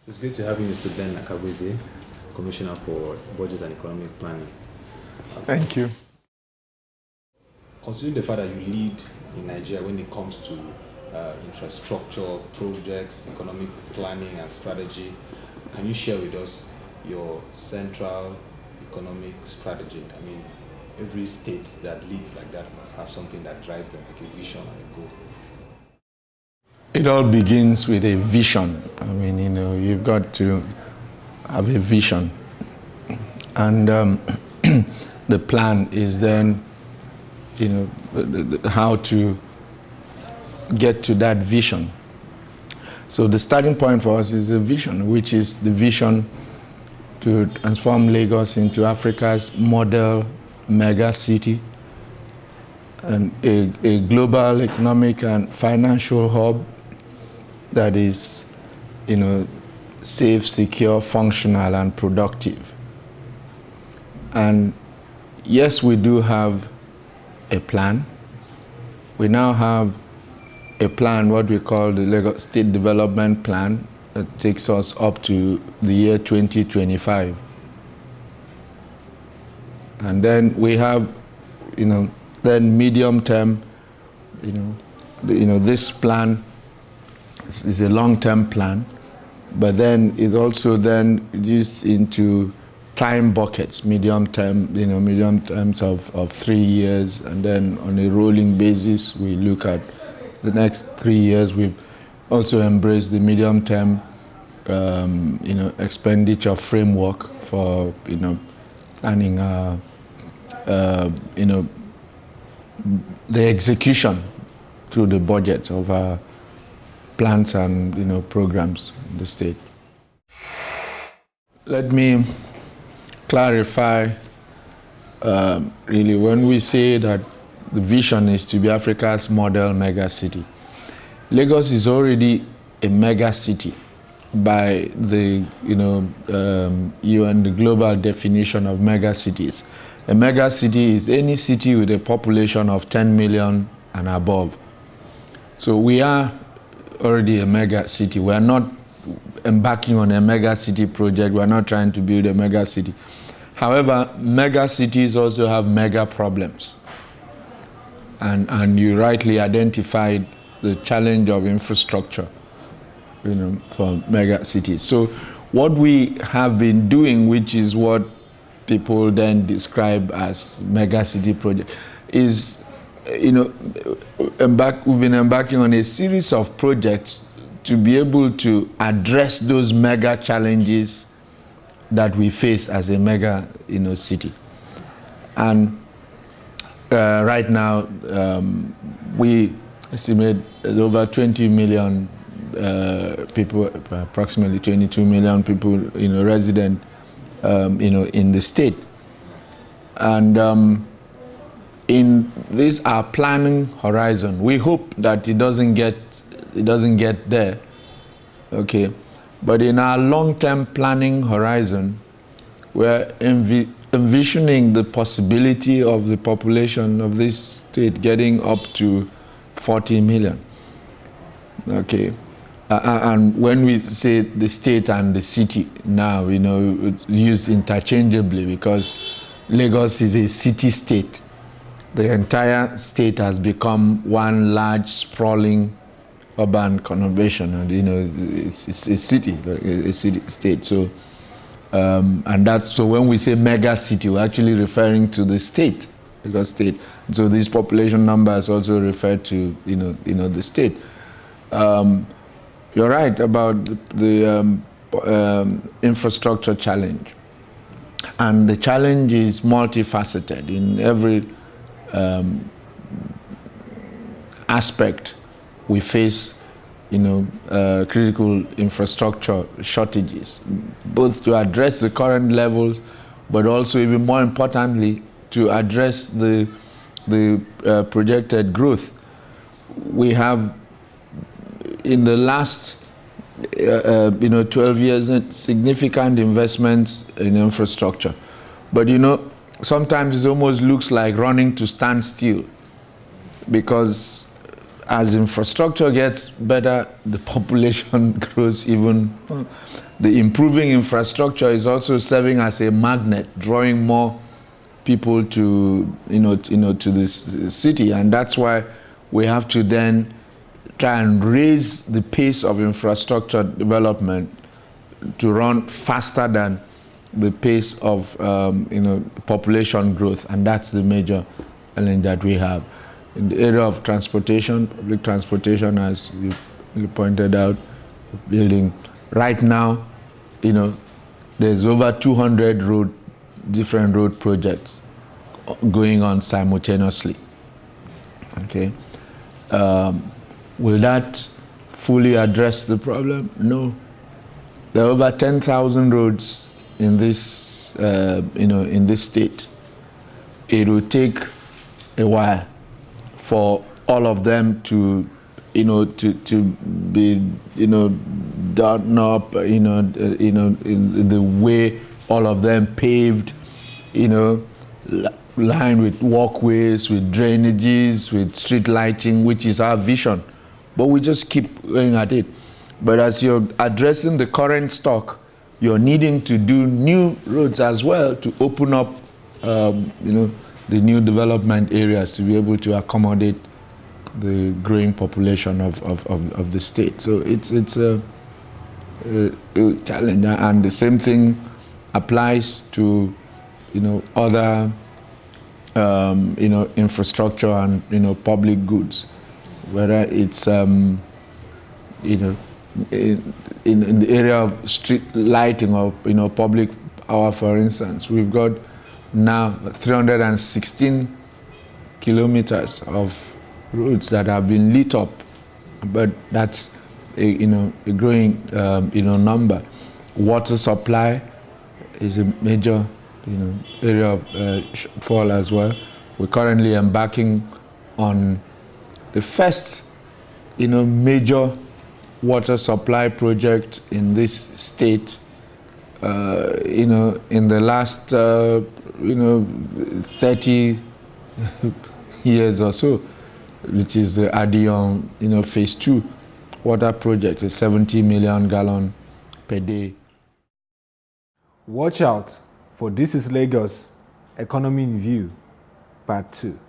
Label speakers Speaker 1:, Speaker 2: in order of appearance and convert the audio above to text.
Speaker 1: It's great to have you, Mr. Ben Akabueze, Commissioner for Budget and Economic Planning.
Speaker 2: Thank you.
Speaker 1: Considering the fact that you lead in Nigeria when it comes to infrastructure projects, economic planning and strategy, can you share with us your central economic strategy? I mean, every state that leads like that must have something that drives them, like a vision and a goal.
Speaker 2: It all begins with a vision. I mean, you've got to have a vision. And the plan is then, how to get to that vision. So the starting point for us is a vision, which is the vision to transform Lagos into Africa's model mega city and a global economic and financial hub that is, safe, secure, functional, and productive. And yes, we do have a plan. We now have a plan, what we call the Lagos State Development Plan, that takes us up to the year 2025. And then we have, then medium term, this plan is a long-term plan, but then it's also then reduced into time buckets, medium terms of 3 years, and then on a rolling basis, we look at the next 3 years. We've also embraced the medium term, expenditure framework for, planning, the execution through the budget of our plans and, programs in the state. Let me clarify, really, when we say that the vision is to be Africa's model mega city, Lagos is already a mega city by the, UN, the global definition of mega cities. A mega city is any city with a population of 10 million and above. So we are already a mega city. We are not embarking on a mega city project. We are not trying to build a mega city. However, mega cities also have mega problems. And you rightly identified the challenge of infrastructure, for mega cities. So what we have been doing, which is what people then describe as mega city project, is, we've been embarking on a series of projects to be able to address those mega challenges that we face as a mega, city. And right now, we estimate over 20 million people, approximately 22 million people, resident, in the state. And in this our planning horizon, we hope that it doesn't get there, okay. But in our long-term planning horizon, we're envisioning the possibility of the population of this state getting up to 40 million. Okay. And when we say the state and the city now, it's used interchangeably because Lagos is a city-state. The entire state has become one large, sprawling urban conurbation, and it's a city, a city-state. So, and that's so when we say mega city, we're actually referring to the state, Lagos state. So this population numbers also refer to the state. You're right about the infrastructure challenge, and the challenge is multifaceted in every aspect. We face, critical infrastructure shortages, both to address the current levels, but also even more importantly, to address the projected growth. We have, in the last 12 years, significant investments in infrastructure. But sometimes it almost looks like running to stand still, because as infrastructure gets better, the population grows even. The improving infrastructure is also serving as a magnet, drawing more people to to this city, and that's why we have to then try and raise the pace of infrastructure development to run faster than the pace of population growth, and that's the major challenge that we have. In the area of transportation, public transportation, as you pointed out, building right now, there's over 200 different road projects going on simultaneously. Okay, will that fully address the problem? No. There are over 10,000 roads in this, in this state. It will take a while for all of them to be, done up, in the way all of them paved, lined with walkways, with drainages, with street lighting, which is our vision. But we just keep going at it. But as you're addressing the current stock, you're needing to do new roads as well to open up, the new development areas to be able to accommodate the growing population of the state. So it's a challenge, and the same thing applies to other infrastructure and public goods, whether it's in the area of street lighting or public power, for instance. We've got now 316 kilometers of roads that have been lit up, but that's a growing number. Water supply is a major area of fall as well. We're currently embarking on the first major water supply project in this state in the last 30 years or so, which is the Adion phase 2 water project, a 70 million gallon per day.
Speaker 1: Watch out for This is Lagos Economy in View, Part 2.